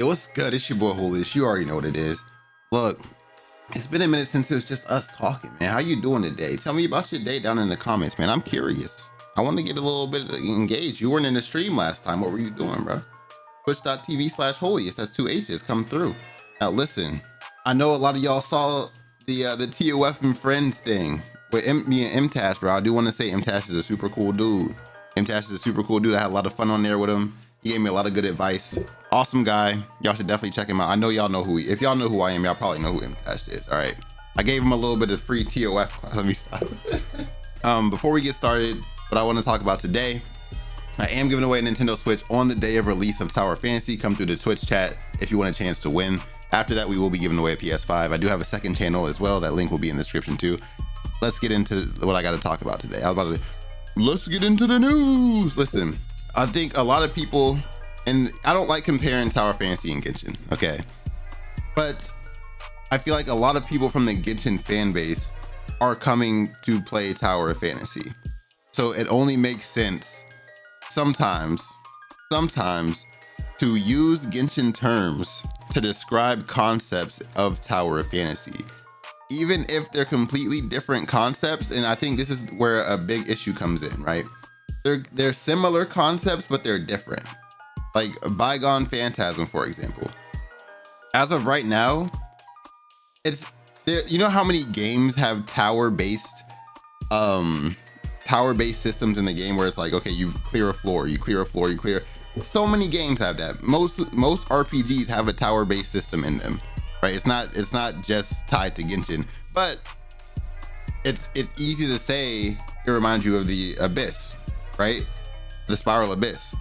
It was good. It's your boy Holiest. You already know what it is. Look, it's been a minute since it was just us talking, man. How you doing today? Tell me about your day down in the comments, man. I'm curious. I want to get a little bit engaged. You weren't in the stream last time. What were you doing, bro? Twitch.tv/Holiest. That's 2 H's. Come through. Now, listen. I know a lot of y'all saw the TOF and Friends thing with me and MTash, bro. I do want to say MTash is a super cool dude. MTash is a super cool dude. I had a lot of fun on there with him. He gave me a lot of good advice. Awesome guy. Y'all should definitely check him out. I know y'all know if y'all know who I am, y'all probably know who MTash is. All right. I gave him a little bit of free TOF. Let me stop. Before we get started, what I want to talk about today, I am giving away a Nintendo Switch on the day of release of Tower Fantasy. Come through the Twitch chat if you want a chance to win. After that, we will be giving away a PS5. I do have a second channel as well. That link will be in the description too. Let's get into what I got to talk about today. I was about to say, let's get into the news. Listen, I think a lot of people, and I don't like comparing Tower Fantasy and Genshin, okay? But I feel like a lot of people from the Genshin fan base are coming to play Tower Fantasy. So it only makes sense sometimes to use Genshin terms to describe concepts of Tower Fantasy, even if they're completely different concepts. And I think this is where a big issue comes in, right? They're similar concepts, but they're different. Like Bygone Phantasm, for example. As of right now, it's there. You know how many games have tower-based systems in the game where it's like, okay, you clear a floor, you clear a floor, you clear. So many games have that. Most RPGs have a tower-based system in them, right? It's not just tied to Genshin, but it's easy to say it reminds you of the Abyss, right? The Spiral Abyss,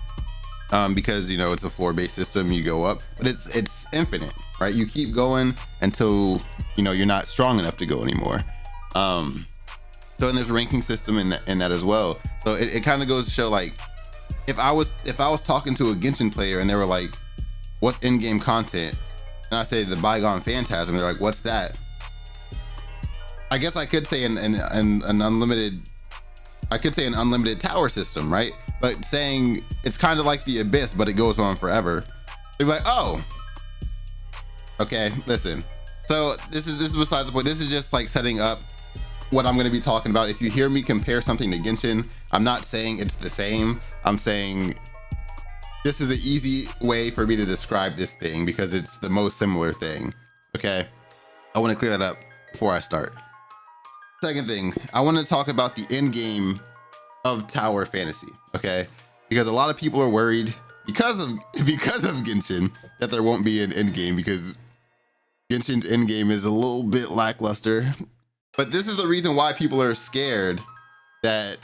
because you know it's a floor-based system. You go up, but it's infinite, right? You keep going until you know you're not strong enough to go anymore. So and there's a ranking system in that as well. So it kind of goes to show, like, if I was talking to a Genshin player and they were like, "What's in-game content?" and I say the Bygone Phantasm, they're like, "What's that?" I guess I could say an unlimited. I could say an unlimited tower system, right? But saying it's kind of like the Abyss, but it goes on forever. They'd be like, "Oh, okay, listen." So this is besides the point. This is just like setting up what I'm going to be talking about. If you hear me compare something to Genshin, I'm not saying it's the same. I'm saying this is an easy way for me to describe this thing because it's the most similar thing. Okay, I want to clear that up before I start. Second thing, I want to talk about the end game of Tower Fantasy, okay? Because a lot of people are worried because of Genshin that there won't be an end game because Genshin's end game is a little bit lackluster. But this is the reason why people are scared that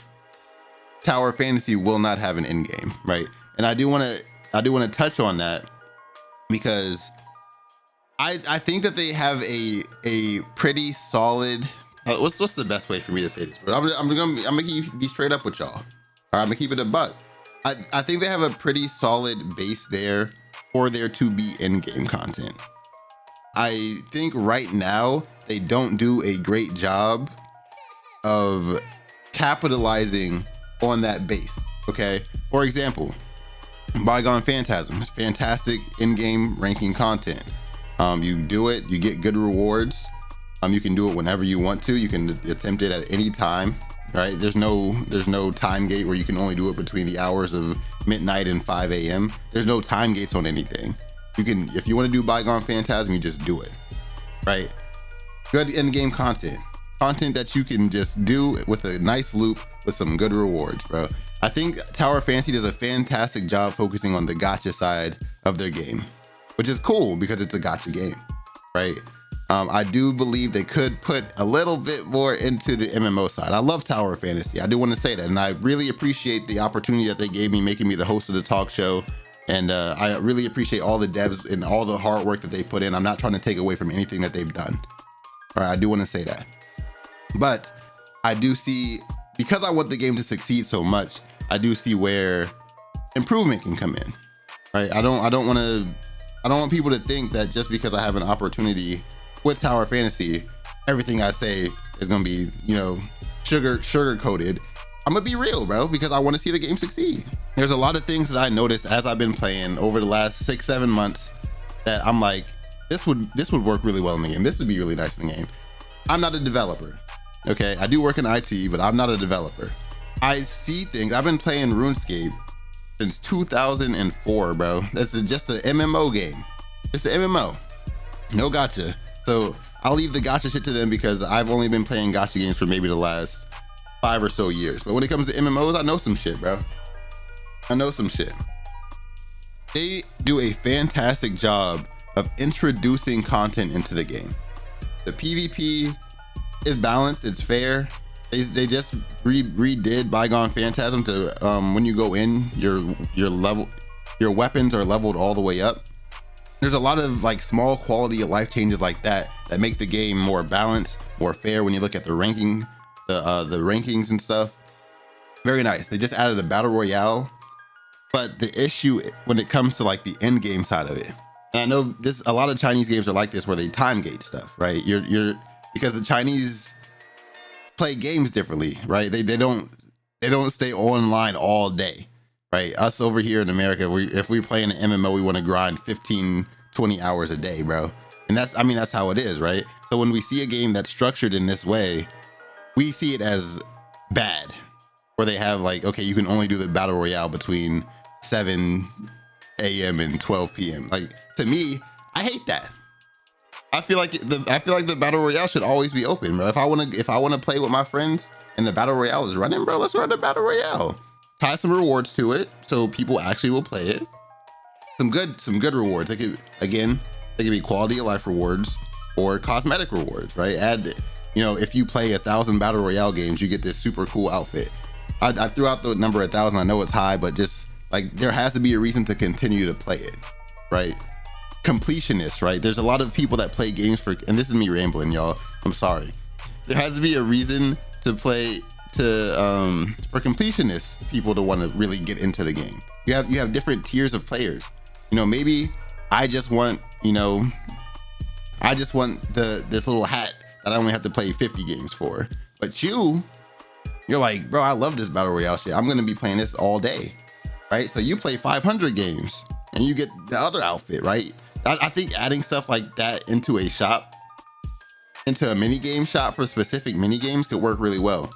Tower Fantasy will not have an end game, right? And I do want to touch on that because I think that they have a pretty solid. What's the best way for me to say this? But I'm gonna be straight up with y'all. All right, I'm gonna keep it a buck. I think they have a pretty solid base there for there to be in-game content. I think right now they don't do a great job of capitalizing on that base. Okay, for example, Bygone Phantasm, fantastic in-game ranking content. You do it, you get good rewards. You can do it whenever you want to. You can attempt it at any time, right? There's no time gate where you can only do it between the hours of midnight and 5 a.m. There's no time gates on anything. You can, if you want to do Bygone Phantasm, you just do it, right? Good in-game content that you can just do with a nice loop with some good rewards, bro. I think Tower Fantasy does a fantastic job focusing on the gacha side of their game, which is cool because it's a gacha game, right? I do believe they could put a little bit more into the MMO side. I love Tower Fantasy. I do want to say that. And I really appreciate the opportunity that they gave me, making me the host of the talk show. And I really appreciate all the devs and all the hard work that they put in. I'm not trying to take away from anything that they've done. All right, I do want to say that. But I do see, because I want the game to succeed so much, I do see where improvement can come in. Right? I don't want people to think that just because I have an opportunity with Tower Fantasy, everything I say is gonna be, you know, sugar coated. I'm gonna be real, bro, because I want to see the game succeed. There's a lot of things that I noticed as I've been playing over the last 6-7 months that I'm like, this would work really well in the game. This would be really nice in the game. I'm not a developer. Okay, I do work in IT, but I'm not a developer. I see things. I've been playing RuneScape since 2004, bro. This is just an MMO game. It's an MMO. No gacha. So I'll leave the gacha shit to them because I've only been playing gacha games for maybe the last 5 or so years. But when it comes to MMOs, I know some shit, bro. I know some shit. They do a fantastic job of introducing content into the game. The PvP is balanced, it's fair. They just redid Bygone Phantasm to when you go in, your weapons are leveled all the way up. There's a lot of like small quality of life changes like that make the game more balanced, more fair when you look at the ranking, the rankings and stuff. Very nice. They just added a battle royale, but the issue when it comes to like the end game side of it, and I know a lot of Chinese games are like this where they time gate stuff, right? Because the Chinese play games differently, right? They don't stay online all day, right? Us over here in America, if we play in an MMO, we want to grind 15-20 hours a day, bro. And that's how it is, right? So when we see a game that's structured in this way, we see it as bad, where they have like, okay, you can only do the battle royale between 7 a.m. and 12 p.m. Like, to me, I hate that. I feel like the battle royale should always be open, bro. If I want to play with my friends and the battle royale is running, bro, let's run the battle royale. Tie some rewards to it so people actually will play it. Some good rewards. They could be quality of life rewards or cosmetic rewards, right? Add, if you play 1,000 battle royale games, you get this super cool outfit. I threw out the number 1,000. I know it's high, but just like there has to be a reason to continue to play it, right? Completionists, right? There's a lot of people that play games and this is me rambling, y'all. I'm sorry. There has to be a reason to play for completionists, people to want to really get into the game. You have different tiers of players. Maybe I just want this little hat that I only have to play 50 games for. But you're like, bro, I love this battle royale shit. I'm gonna be playing this all day, right? So you play 500 games and you get the other outfit, right? I think adding stuff like that into a mini game shop for specific mini games could work really well.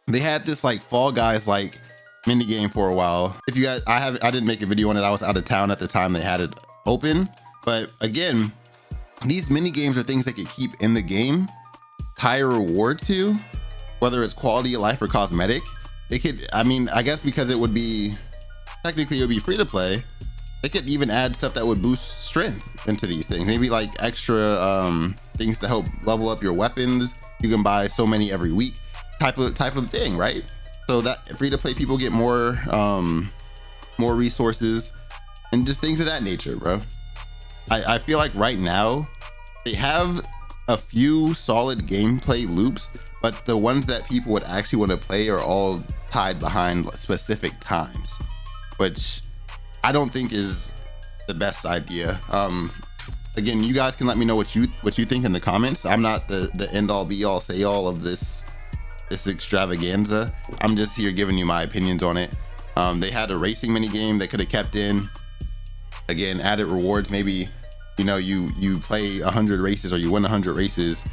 They had this like Fall Guys like mini game for a while. If you guys, I didn't make a video on it. I was out of town at the time they had it open. But again, these mini games are things that could keep in the game, tie a reward to, whether it's quality of life or cosmetic. They could, I guess because it would be free to play. They could even add stuff that would boost strength into these things. Maybe like extra things to help level up your weapons. You can buy so many every week, type of thing, right? So that free to play people get more resources and just things of that nature, bro. I feel like right now they have a few solid gameplay loops, but the ones that people would actually want to play are all tied behind specific times, which I don't think is the best idea. Again, you guys can let me know what you think in the comments. I'm not the end all be all say all of this extravaganza. I'm just here giving you my opinions on it. They had a racing mini game they could have kept in. Again, added rewards. Maybe you play 100 races or you win 100 races,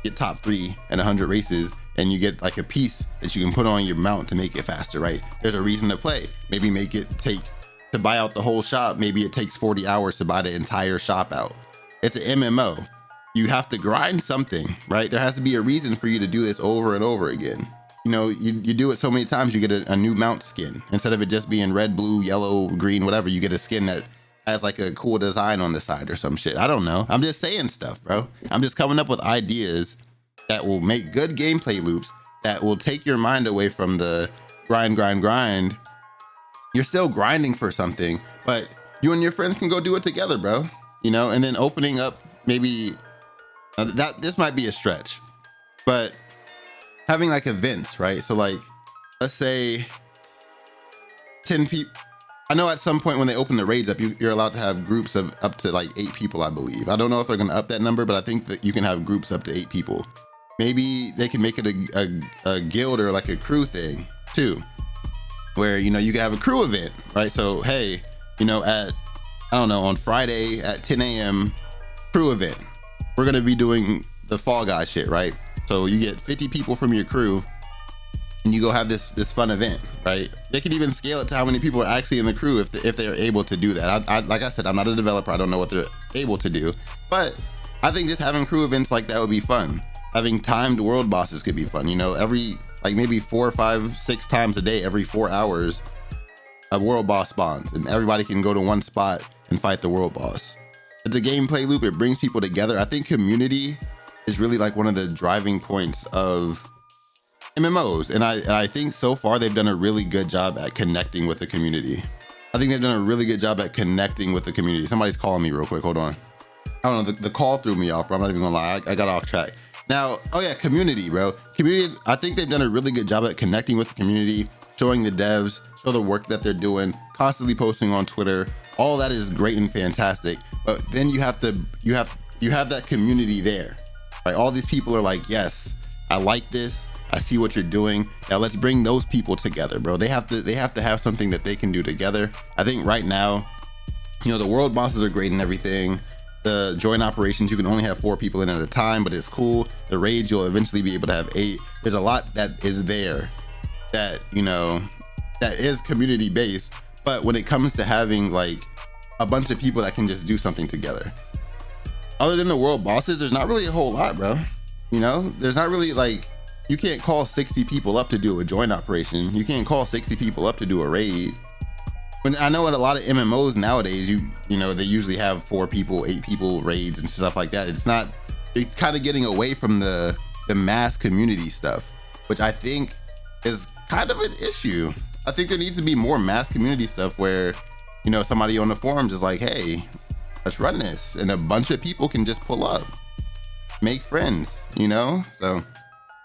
get top 3 in 100 races, and you get like a piece that you can put on your mount to make it faster, right? There's a reason to play. Maybe make it to buy out the whole shop. Maybe it takes 40 hours to buy the entire shop out. It's an MMO. You have to grind something, right? There has to be a reason for you to do this over and over again. You do it so many times, you get a new mount skin. Instead of it just being red, blue, yellow, green, whatever, you get a skin that has like a cool design on the side or some shit. I don't know. I'm just saying stuff, bro. I'm just coming up with ideas that will make good gameplay loops that will take your mind away from the grind. You're still grinding for something, but you and your friends can go do it together, bro. And then opening up maybe this might be a stretch, but having like events, right? So like, let's say 10 people. I know at some point when they open the raids up, you're allowed to have groups of up to like 8 people, I believe. I don't know if they're going to up that number, but I think that you can have groups up to 8 people. Maybe they can make it a guild or like a crew thing too, where, you can have a crew event, right? So, hey, at, I don't know, on Friday at 10 a.m. crew event. We're gonna be doing the Fall Guy shit, right? So you get 50 people from your crew and you go have this fun event, right? They can even scale it to how many people are actually in the crew if they're able to do that. I like I said, I'm not a developer. I don't know what they're able to do, but I think just having crew events like that would be fun. Having timed world bosses could be fun. You know, every like maybe 4, 5, 6 times a day, every 4 hours, a world boss spawns and everybody can go to one spot and fight the world boss. It's a gameplay loop. It brings people together. I think community is really like one of the driving points of MMOs, and I think so far they've done a really good job at connecting with the community. I think they've done a really good job at connecting with the community. Somebody's calling me real quick. Hold on. I don't know. The call threw me off. I'm not even gonna lie. I got off track. Now, oh yeah, community, bro. Communities. I think they've done a really good job at connecting with the community, showing the devs, show the work that they're doing, constantly posting on Twitter. All that is great and fantastic. But then you have that community there, right? All these people are like, yes, I like this. I see what you're doing. Now let's bring those people together, bro. They have to have something that they can do together. I think right now, you know, the world bosses are great and everything. The joint operations, you can only have 4 people in at a time, but it's cool. The raids, you'll eventually be able to have 8. There's a lot that is there that, you know, that is community based. But when it comes to having like a bunch of people that can just do something together, other than the world bosses, there's not really a whole lot, bro. You know, there's not really like, you can't call 60 people up to do a joint operation. You can't call 60 people up to do a raid. When I know in a lot of MMOs nowadays, you know, they usually have 4 people, 8 people raids and stuff like that. It's kind of getting away from the mass community stuff, which I think is kind of an issue. I think there needs to be more mass community stuff where, you know, somebody on the forums is like, hey, let's run this. And a bunch of people can just pull up, make friends, you know? So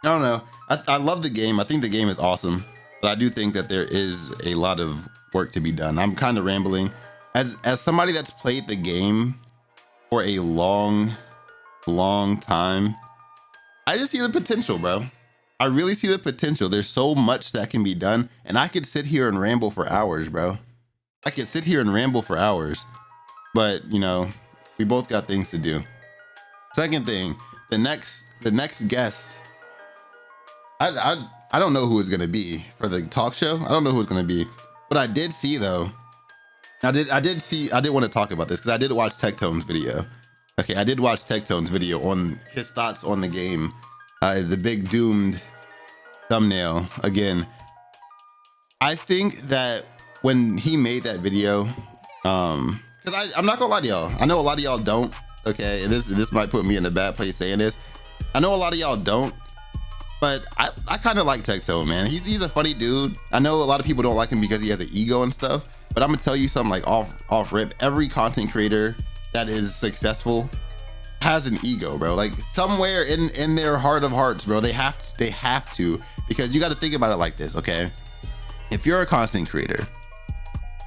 I don't know. I love the game. I think the game is awesome, but I do think that there is a lot of work to be done. I'm kind of rambling. As somebody that's played the game for a long time, I just see the potential, bro. I really see the potential. There's so much that can be done, and I could sit here and ramble for hours, bro. I could sit here and ramble for hours, but you know, we both got things to do. Second thing, the next guest, I don't know who it's gonna be for the talk show. I don't know who it's gonna be, but I did see though. I did want to talk about this because I did watch Tectone's video. Okay, I did watch Tectone's video on his thoughts on the game. The big doomed thumbnail again. I think that when he made that video, because I'm not gonna lie to y'all, I know a lot of y'all don't. Okay, and this might put me in a bad place saying this. I know a lot of y'all don't, but I kind of like Tectone, man. He's a funny dude. I know a lot of people don't like him because he has an ego and stuff, but I'm gonna tell you something like off rip. Every content creator that is successful has an ego, bro. Like somewhere in their heart of hearts, bro, they have to, because you got to think about it like this, okay? If you're a content creator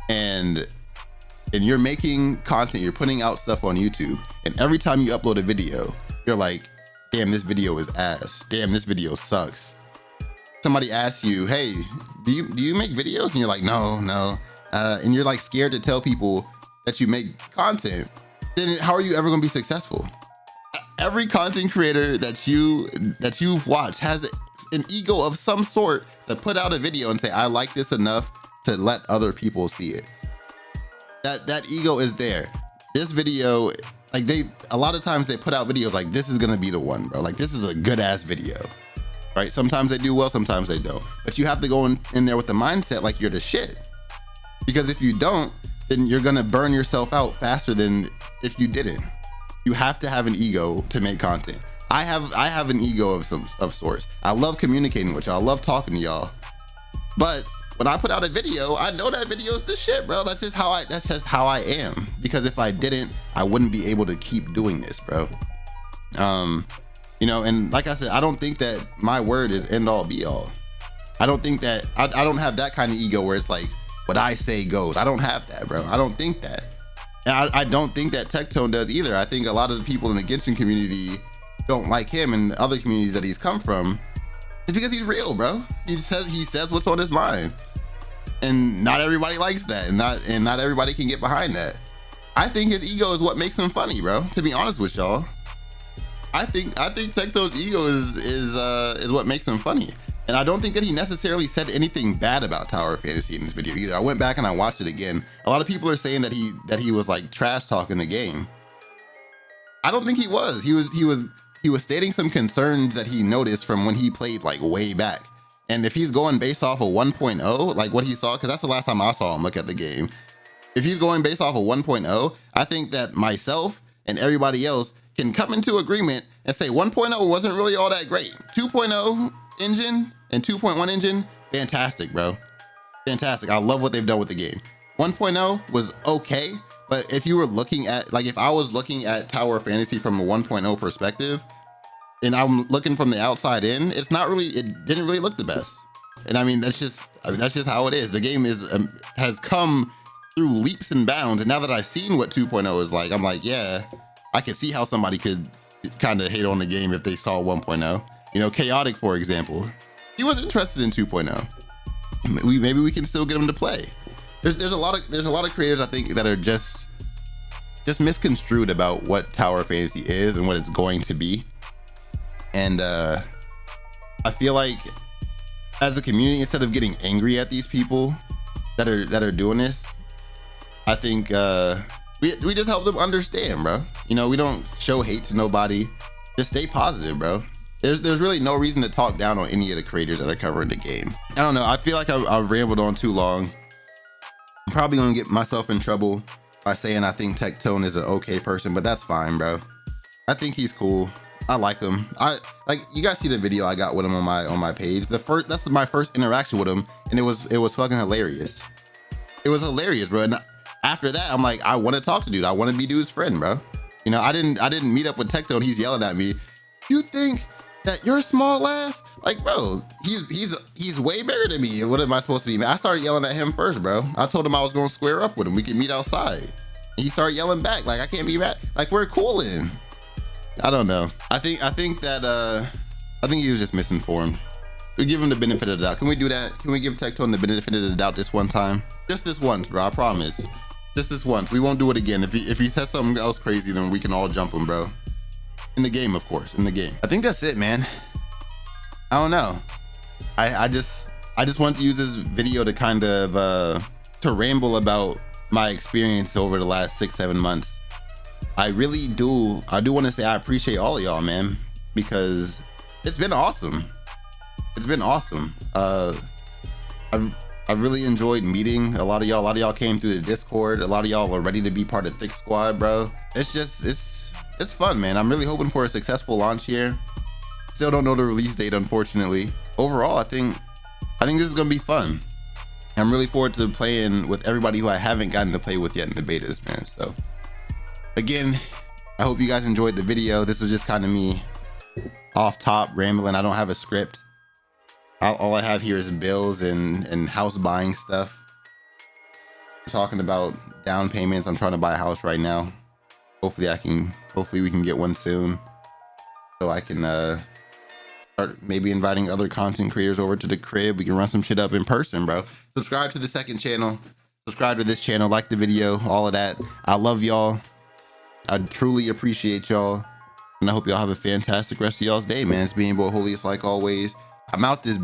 and you're making content, you're putting out stuff on YouTube, and every time you upload a video, you're like, damn, this video is ass. Damn, this video sucks. Somebody asks you, hey, do you make videos? And you're like, no. And you're like scared to tell people that you make content. Then how are you ever gonna be successful? Every content creator that you've watched has an ego of some sort to put out a video and say, I like this enough to let other people see it. That ego is there. This video, like a lot of times they put out videos like, this is gonna be the one, bro. Like this is a good ass video, right? Sometimes they do well, sometimes they don't. But you have to go in there with the mindset like you're the shit. Because if you don't, then you're gonna burn yourself out faster than if you didn't. You have to have an ego to make content. I have an ego of sorts. I love communicating with y'all. I love talking to y'all. But when I put out a video, I know that video is the shit, bro. That's just how I am. Because if I didn't, I wouldn't be able to keep doing this, bro. You know, and like I said, I don't think that my word is end all be all. I don't think that I don't have that kind of ego where it's like what I say goes. I don't have that, bro. I don't think that. And I don't think that Tectone does either. I think a lot of the people in the Genshin community don't like him and other communities that he's come from. It's because he's real, bro. He says what's on his mind. And not everybody likes that. And not everybody can get behind that. I think his ego is what makes him funny, bro. To be honest with y'all, I think Tecto's ego is what makes him funny. And I don't think that he necessarily said anything bad about Tower of Fantasy in this video either. I went back and I watched it again. A lot of people are saying that he was like trash talking the game. I don't think he was. He was stating some concerns that he noticed from when he played like way back. And if he's going based off of 1.0, like what he saw, because that's the last time I saw him look at the game. If he's going based off of 1.0, I think that myself and everybody else can come into agreement and say 1.0 wasn't really all that great. 2.0 engine and 2.1 engine, fantastic, bro. Fantastic. I love what they've done with the game. 1.0 was okay, but if you were looking at, like if I was looking at Tower of Fantasy from a 1.0 perspective, and I'm looking from the outside in, it didn't really look the best. And I mean, that's just how it is. The game has come through leaps and bounds. And now that I've seen what 2.0 is like, I'm like, yeah, I can see how somebody could kind of hate on the game if they saw 1.0. You know, Chaotic, for example, he was interested in 2.0. Maybe we can still get him to play. There's a lot of creators, I think, that are just misconstrued about what Tower of Fantasy is and what it's going to be. And I feel like as a community, instead of getting angry at these people that are doing this, I think we just help them understand, bro. You know, we don't show hate to nobody. Just stay positive, bro. There's really no reason to talk down on any of the creators that are covering the game. I don't know. I feel like I've rambled on too long. I'm probably gonna get myself in trouble by saying I think Tectone is an okay person, but that's fine, bro. I think he's cool. I like him. You guys see the video I got with him on my page. That's my first interaction with him, and it was fucking hilarious. It was hilarious, bro. And after that, I'm like, I want to talk to dude. I want to be dude's friend, bro. You know, I didn't meet up with Tectone. He's yelling at me. You think that you're small ass? Like, bro, he's way bigger than me. What am I supposed to be? I started yelling at him first, bro. I told him I was gonna square up with him. We could meet outside. And he started yelling back. Like, I can't be mad. Like, we're cooling. I don't know. I think he was just misinformed. We give him the benefit of the doubt. Can we do that? Can we give Tectone the benefit of the doubt this one time? Just this once, bro. I promise. Just this once. We won't do it again. If he says something else crazy, then we can all jump him, bro. In the game, of course. In the game. I think that's it, man. I don't know. I just wanted to use this video to kind of to ramble about my experience over the last 6-7 months. I do want to say I appreciate all of y'all, man, because it's been awesome. It's been awesome. I really enjoyed meeting a lot of y'all. A lot of y'all came through the Discord. A lot of y'all are ready to be part of Thick Squad, bro. It's fun, man. I'm really hoping for a successful launch here. Still don't know the release date, unfortunately. Overall, I think this is gonna be fun. I'm really forward to playing with everybody who I haven't gotten to play with yet in the betas, man. So again, I hope you guys enjoyed the video. This was just kind of me off top rambling. I don't have a script. All I have here is bills and house buying stuff. I'm talking about down payments. I'm trying to buy a house right now. Hopefully we can get one soon, so I can start maybe inviting other content creators over to the crib. We can run some shit up in person, bro. Subscribe to the second channel. Subscribe to this channel. Like the video. All of that. I love y'all. I truly appreciate y'all, and I hope y'all have a fantastic rest of y'all's day, man. It's being boy Holiest like always. I'm out this bitch.